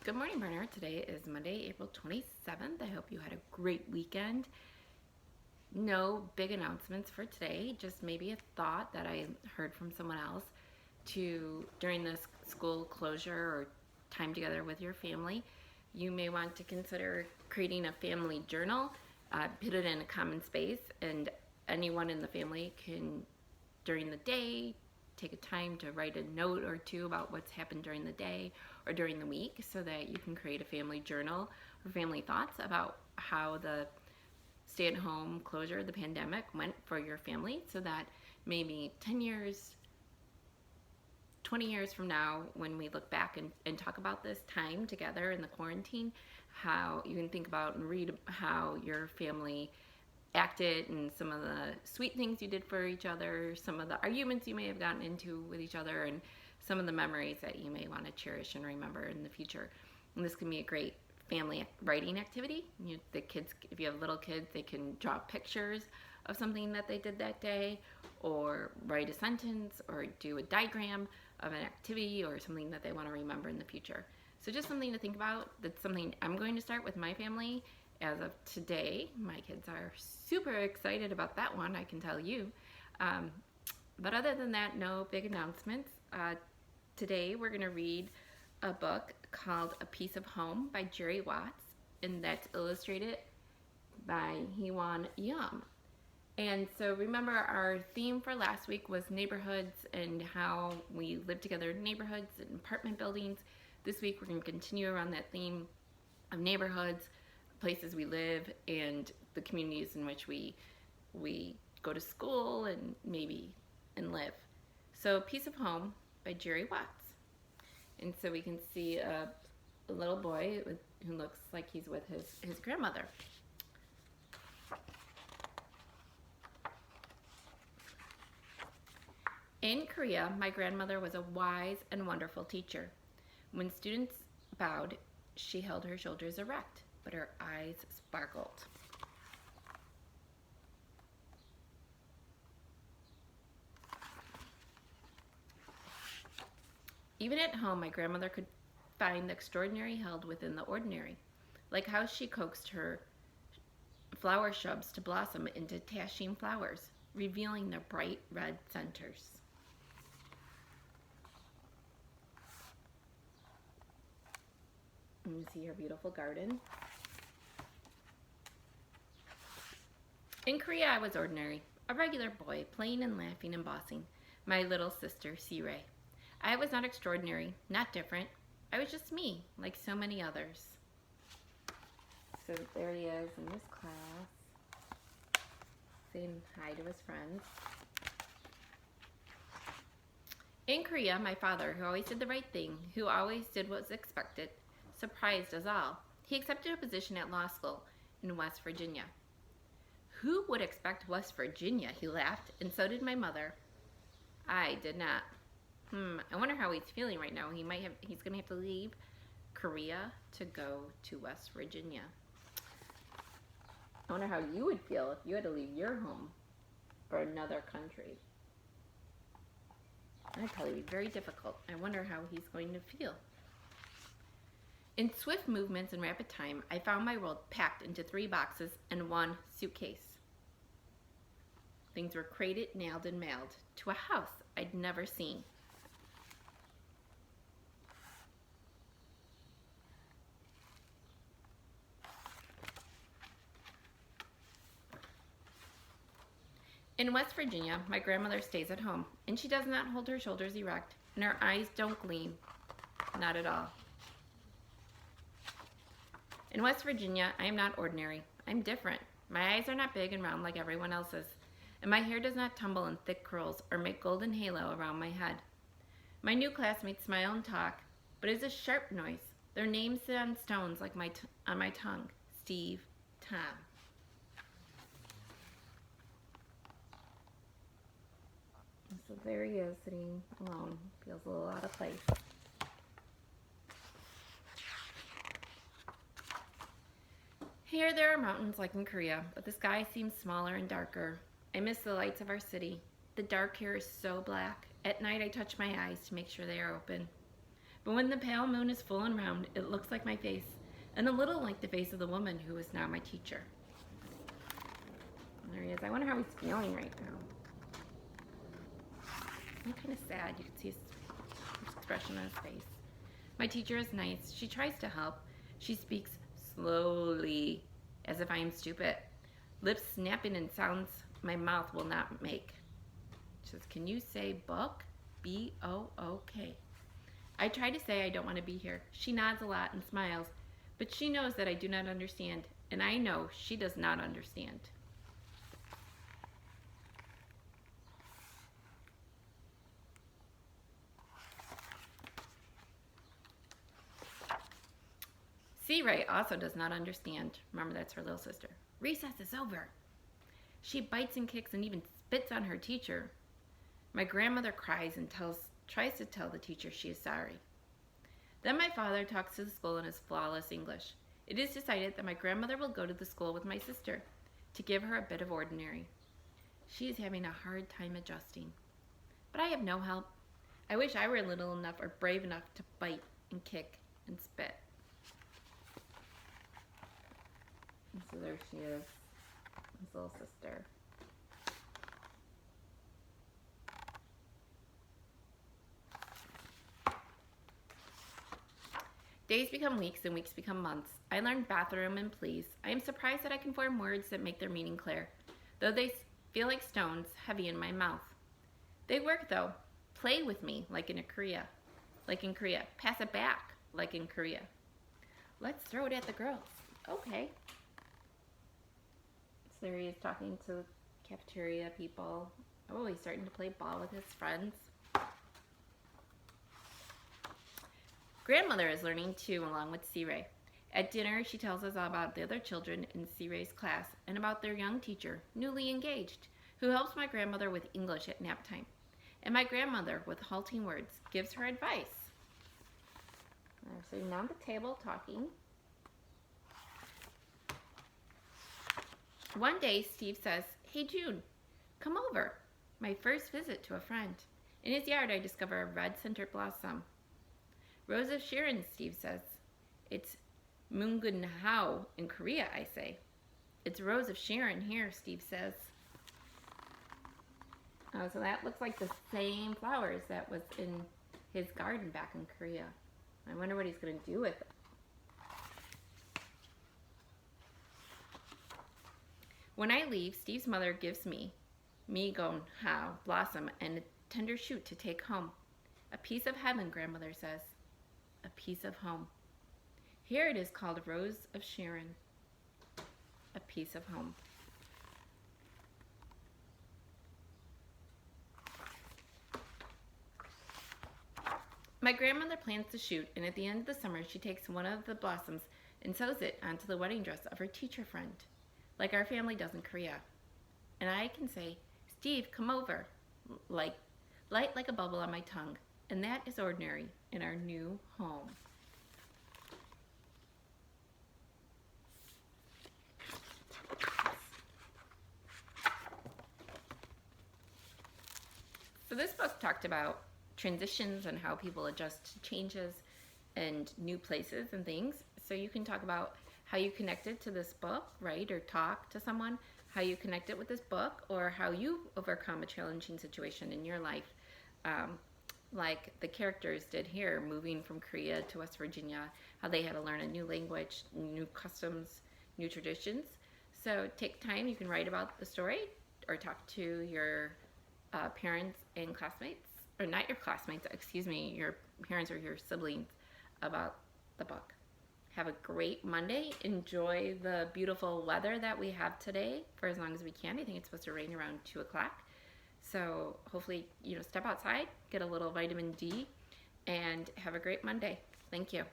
Good morning, Brenner. Today is Monday, April 27th. I hope you had a great weekend. No big announcements for today, just maybe a thought that I heard from someone else during this school closure or time together with your family, you may want to consider creating a family journal, put it in a common space, and anyone in the family can, during the day, take a time to write a note or two about what's happened during the day or during the week so that you can create a family journal or family thoughts about how the stay-at-home closure, the pandemic, went for your family, so that maybe 10 years, 20 years from now, when we look back and talk about this time together in the quarantine, how you can think about and read how your family acted and some of the sweet things you did for each other, some of the arguments you may have gotten into with each other, and some of the memories that you may want to cherish and remember in the future. And this can be a great family writing activity. The kids, if you have little kids, they can draw pictures of something that they did that day, or write a sentence, or do a diagram of an activity or something that they want to remember in the future. So just something to think about. That's something I'm going to start with my family as of today. My kids are super excited about that one, I can tell you. But other than that, no big announcements. Today we're going to read a book called A Piece of Home by Jerry Watts, and that's illustrated by Hewan Yum. And so remember, our theme for last week was neighborhoods and how we live together in neighborhoods and apartment buildings. This week we're going to continue around that theme of neighborhoods, places we live, and the communities in which we go to school and live. So Piece of Home by Jerry Watts. And so we can see a little boy who looks like he's with his grandmother. In Korea, my grandmother was a wise and wonderful teacher. When students bowed, she held her shoulders erect, but her eyes sparkled. Even at home, my grandmother could find the extraordinary held within the ordinary, like how she coaxed her flower shrubs to blossom into dashing flowers, revealing their bright red centers. And you see her beautiful garden. In Korea, I was ordinary, a regular boy, playing and laughing and bossing, my little sister, Si-Ray. I was not extraordinary, not different. I was just me, like so many others. So there he is in his class, saying hi to his friends. In Korea, my father, who always did the right thing, who always did what was expected, surprised us all. He accepted a position at law school in West Virginia. Who would expect West Virginia? He laughed, and so did my mother. I did not. I wonder how he's feeling right now. He's going to have to leave Korea to go to West Virginia. I wonder how you would feel if you had to leave your home for another country. That'd probably be very difficult. I wonder how he's going to feel. In swift movements and rapid time, I found my world packed into 3 boxes and 1 suitcase. Things were crated, nailed, and mailed to a house I'd never seen. In West Virginia, my grandmother stays at home, and she does not hold her shoulders erect, and her eyes don't gleam. Not at all. In West Virginia, I am not ordinary. I'm different. My eyes are not big and round like everyone else's, and my hair does not tumble in thick curls or make golden halo around my head. My new classmates smile and talk, but it is a sharp noise. Their names sit on stones like on my tongue. Steve, Tom. So there he is, sitting alone. Feels a little out of place. Here there are mountains like in Korea, but the sky seems smaller and darker. I miss the lights of our city. The dark here is so black. At night I touch my eyes to make sure they are open. But when the pale moon is full and round, it looks like my face, and a little like the face of the woman who is now my teacher. There he is. I wonder how he's feeling right now. I'm kind of sad. You can see his expression on his face. My teacher is nice. She tries to help. She speaks slowly, as if I am stupid. Lips snapping in sounds my mouth will not make. She says, "Can you say book? B-O-O-K. I try to say I don't want to be here. She nods a lot and smiles, but she knows that I do not understand, and I know she does not understand. C-Ray also does not understand. Remember, that's her little sister. Recess is over. She bites and kicks and even spits on her teacher. My grandmother cries and tries to tell the teacher she is sorry. Then my father talks to the school in his flawless English. It is decided that my grandmother will go to the school with my sister to give her a bit of ordinary. She is having a hard time adjusting. But I have no help. I wish I were little enough or brave enough to bite and kick and spit. And so there she is, his little sister. Days become weeks and weeks become months. I learn bathroom and please. I am surprised that I can form words that make their meaning clear, though they feel like stones heavy in my mouth. They work though. Play with me like in Korea. Pass it back like in Korea. Let's throw it at the girls. Okay. So there he is talking to the cafeteria people. Oh, he's starting to play ball with his friends. Grandmother is learning too, along with C-Ray. At dinner, she tells us all about the other children in C-Ray's class and about their young teacher, newly engaged, who helps my grandmother with English at nap time. And my grandmother, with halting words, gives her advice. So now at the table talking. One day, Steve says, "Hey, June, come over." My first visit to a friend. In his yard, I discover a red-centered blossom. Rose of Sharon, Steve says. It's Mungunhao in Korea, I say. It's Rose of Sharon here, Steve says. Oh, so that looks like the same flowers that was in his garden back in Korea. I wonder what he's going to do with it. When I leave, Steve's mother gives me Mungunhao blossom and a tender shoot to take home. A piece of heaven, grandmother says. A piece of home. Here it is called Rose of Sharon. A piece of home. My grandmother plants the shoot, and at the end of the summer, she takes one of the blossoms and sews it onto the wedding dress of her teacher friend, like our family does in Korea. And I can say, "Steve, come over," light like a bubble on my tongue. And that is ordinary in our new home. So this book talked about transitions and how people adjust to changes and new places and things. So you can talk about how you connected to this book, right? Or talk to someone, how you connected with this book, or how you overcome a challenging situation in your life. Like the characters did here, moving from Korea to West Virginia, how they had to learn a new language, new customs, new traditions. So take time, you can write about the story or talk to your parents and classmates, or not your classmates, excuse me, your parents or your siblings about the book. Have a great Monday. Enjoy the beautiful weather that we have today for as long as we can. I think it's supposed to rain around 2 o'clock. So hopefully, step outside, get a little vitamin D, and have a great Monday. Thank you.